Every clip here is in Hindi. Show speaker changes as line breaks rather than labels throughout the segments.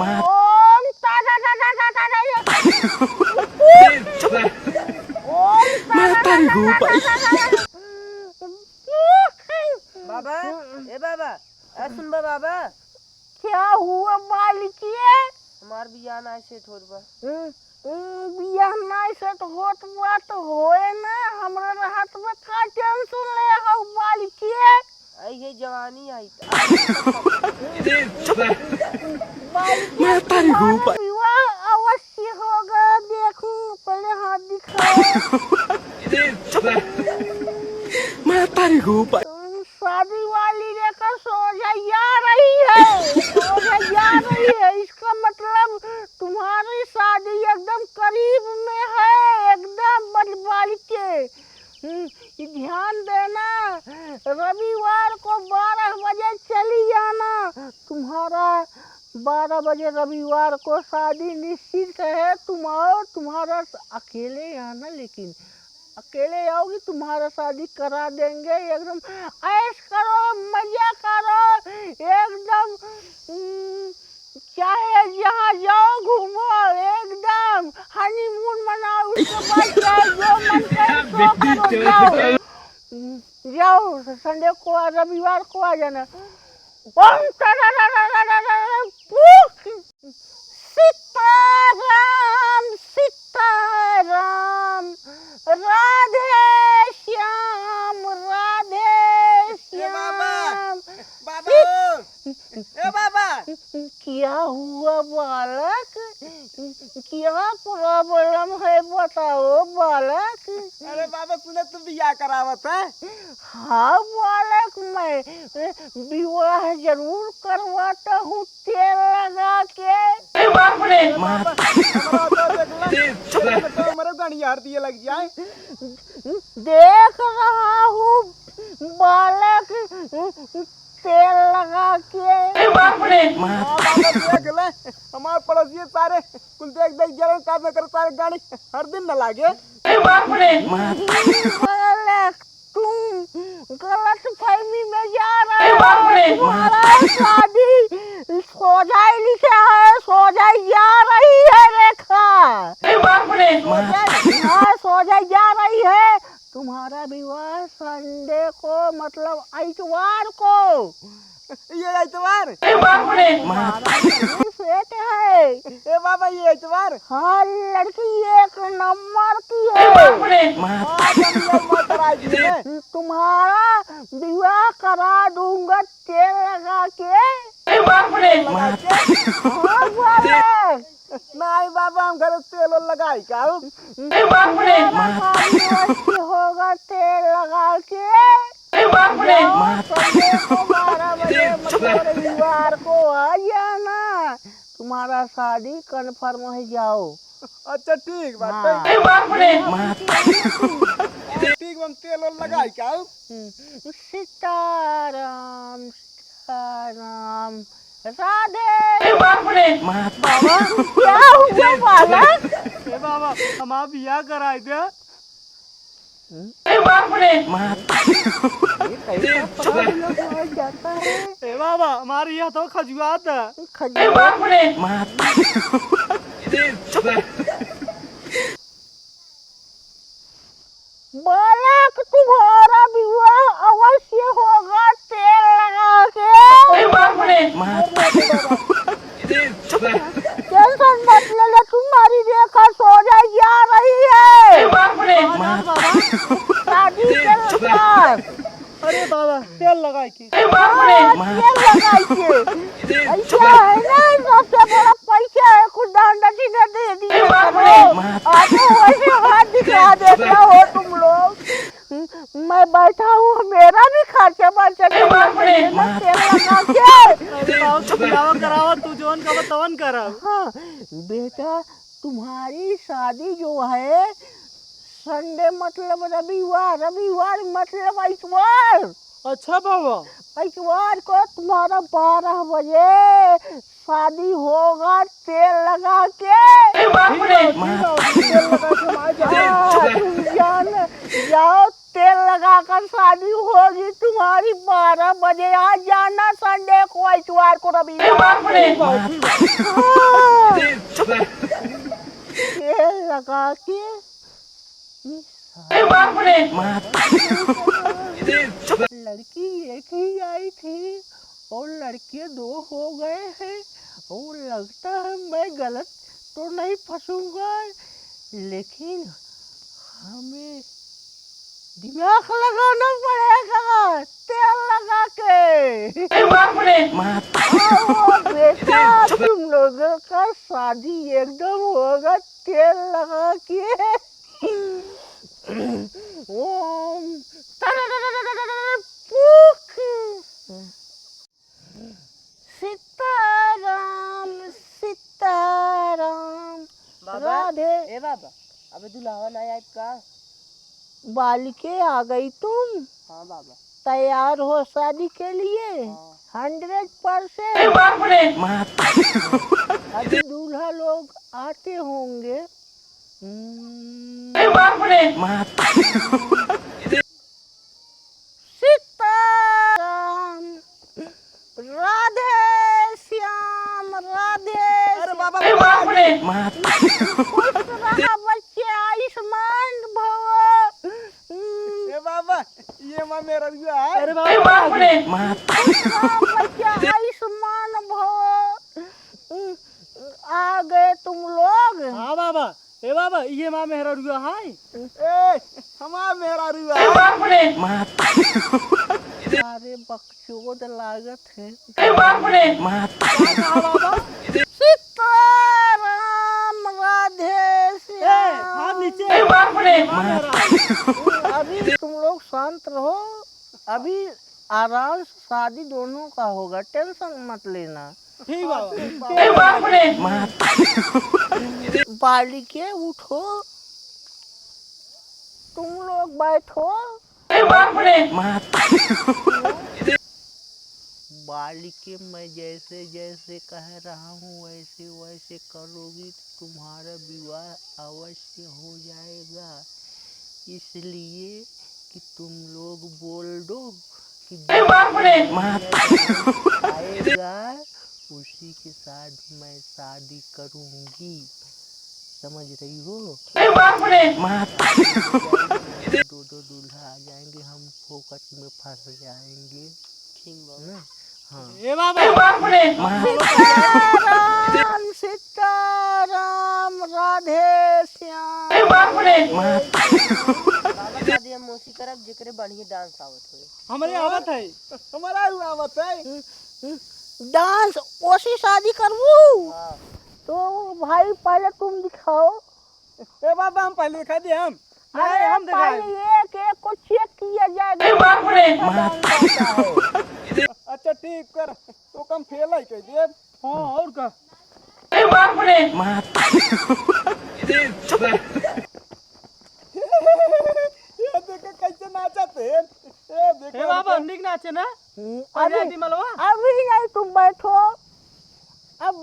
ओम तारा तारा तारा ओम
बाबा ए बाबा सुन बा बाबा
क्या हुआ मालिकिए?
हमार बियाह ना सेट होत बा।
बियाह नहीं सेट होत बा तो होए ना, हमरा राहत में का टेंशन ले हो मालिकिए?
आई है जवानी आई
मैं तारी हूँ विवाह अवश्य होगा, देखूं पहले हाथ दिखाओ।
मैं तारी हूँ
शादी वाली लेकर सोजा जा रही है, सोजा जा रही है, इसका मतलब तुम्हारी शादी एकदम करीब में है, एकदम बलवाली के। ध्यान देना, रविवार को 12 बजे चली जाना, तुम्हारा 12 बजे रविवार को शादी निश्चित है। तुम आओ, तुम्हारा अकेले आना, लेकिन अकेले आओगी, तुम्हारा शादी करा देंगे। एकदम ऐश करो, मजा करो, एकदम चाहे जहाँ जाओ घूमो, एकदम हनीमून मनाओ। उसके बाद चाहे जो मन करे सो करो, जाओ संडे को रविवार को आ जाना। सीताराम सीताराम, राधे श्याम राधे श्याम।
ए बाबा
क्या हुआ बालक? क्या प्रॉब्लम है बताओ बालक?
अरे बाबा सुने तुम बियाह करावत है।
हाँ बालक, मैं विवाह जरूर करवाता हूँ तेल लगा के।
हमारे गाड़ी हार दिए लग जाए।
देख रहा हूँ बालक, तेल लगा के।
हमारे पड़ोसी सारे कुल देख देख जरा काम कर, सारे गाड़ी हर दिन न लागे।
बालक तुम गलत फहमी में जा रहे हो। तुम्हारा शादी सोजाई लिखा है, सोजाई जा रही है रेखा। हाँ सोजाई जा रही है। तुम्हारा विवाह संडे को, मतलब इतवार को।
ये इतवार
सेट है।
ए बाबा ये इतवार।
हाँ लड़की एक नंबर की है। तुम्हारा विवाह करा दूंगा तेल लगा के। हाँ बालक।
नहीं बाबा हम घर तेल लगाई का
होगा तेल लगा के। 12 बजे मतलब रविवार को आ जाना, तुम्हारा शादी कन्फर्म हो जाओ।
अच्छा ठीक बात
हाँ।
ठीक हम तेल लगाई का।
सीताराम सीताराम राधे। बाबा क्या हुआ बालक?
ए बाबा हमारा बियाह कराए थे।
जाता है
ए बाबा हमारे यहाँ तो खजुआत है।
बालक तुम्हारा विवाह अवश्य होगा तेल लगा के। टेंशन मत लेना, तुम्हारी रेखा सोजा जा रही है। शादी के साथ।
अरे बाबा तेल लगाई की।
तेल लगाई के। ऐसा है ना, सबसे बड़ा पैसा है, कुछ दान दक्षिणा दे दिए करो। आगे वैसे हाथ दिखा देता हो तुम लोग। मैं बैठा हूँ, मेरा भी खर्चा बचा तेल लगा के।
करावा तू जोन का तवन करा।
हाँ बेटा, तुम्हारी शादी जो है संडे मतलब रविवार, रविवार मतलब इतवार।
अच्छा बाबा
इतवार को तुम्हारा 12 बजे शादी होगा तेल लगा के। तुम जाओ तेल लगाकर शादी होगी तुम्हारी 12 बजे। आज जाना संडे को, इतवार को, रविवार। तेल लगा के लड़की एक ही आई थी और लड़के 2 हो गए हैं। और लगता है मैं गलत तो नहीं फंसूंगा, लेकिन हमें दिमाग लगाना पड़ेगा तेल लगा के। आओ बेटा, तुम लोगों का शादी एकदम होगा तेल लगा के। ओम सीताराम सीताराम। राधे।
ए बाबा, अबे दुल्हा नहीं आया का?
बालिके आ गई तुम?
हाँ बाबा।
तैयार हो शादी के लिए? 100%। अभी दूल्हा लोग आते होंगे। सीताराम राधे श्याम राधे।
अरे बाबा
खुश रहा बच्चे, आयुष्मान भव।
ए बाबा, ये माँ मेरा रुआ है।
अरे बाबा,
बच्चा आयुष्मान भव। आ गए तुम लोग।
हाँ बाबा। ए बाबा, ये माँ मेरा रुआ है।
ए हमारा मेरा रुआ है।
अरे बकचोद लागत है।
बाबा,
सीताराम राधे श्याम।
हाथ नीचे।
अभी तुम लोग शांत रहो, अभी आराम से शादी दोनों का होगा, टेंशन मत लेना।
ठीक बाबा।
बालिके उठो, तुम लोग बैठो। बालिके मैं जैसे जैसे कह रहा हूँ वैसे वैसे करोगी तो तुम्हारा विवाह अवश्य हो जाएगा। इसलिए कि तुम लोग बोल दो कि आएगा उसी के साथ मैं शादी करूंगी। समझ रही हो? दो दूल्हा आ जाएंगे, हम फोकट में फंस जाएंगे।
ठीक बाबा।
हाँ।
ए बाबा,
सीताराम सीताराम राधे श्याम।
बाबा शादी हम मौसी करब जेकरे बढ़िया डांस आवत होए।
हमारे आवत है। हमारा रुआ आवत है।
डांस ओसी शादी करबू?
हाँ।
तो भाई पहले तुम दिखाओ।
ए बाबा, हम पहले दिखा दिए हम।
अरे
हम दिखाए।
पहले एक एक को चेक किया जाएगा।
अच्छा ठीक कर, तो कम फेल है कह दिए।
हाँ, और का?
ये देखो कैसे नाचते हैं। ये देखो।
ए बाबा, निक नाचे ना?
अभी
मलवा।
अभी नहीं, तुम बैठो। अब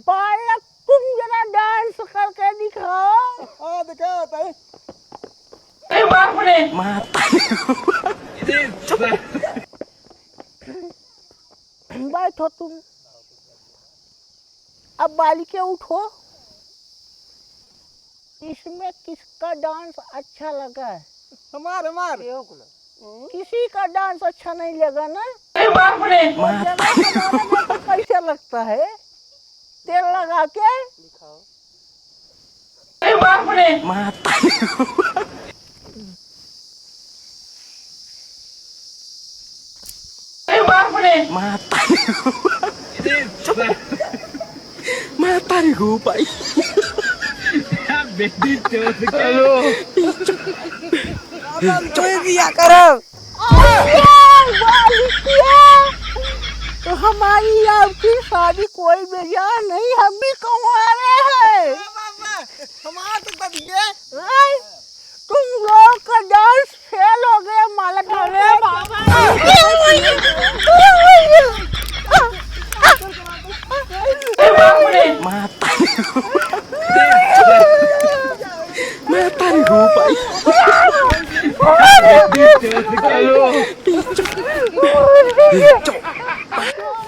बालक तुम जरा डांस करके दिखाओ।
हाँ दिखाओ ताई। बैठो
तुम। अब बालिके उठो। इसमें किसका डांस अच्छा लगा है?
हमार हमार।
किसी का डांस अच्छा नहीं लगा ना? हमारा देखो कैसा लगता है तेल लगा के।
दिखाओ।
Matari ko pa. Hello.
कोई क्या करो?
तो हमारी आपकी शादी कोई बेजान नहीं, हम भी कुंवारे हैं।
हमार तो बदिए।
तुम लोग का डांस फेल हो गया मालक। अरे बाबा,
Matari ko pa.
क्यों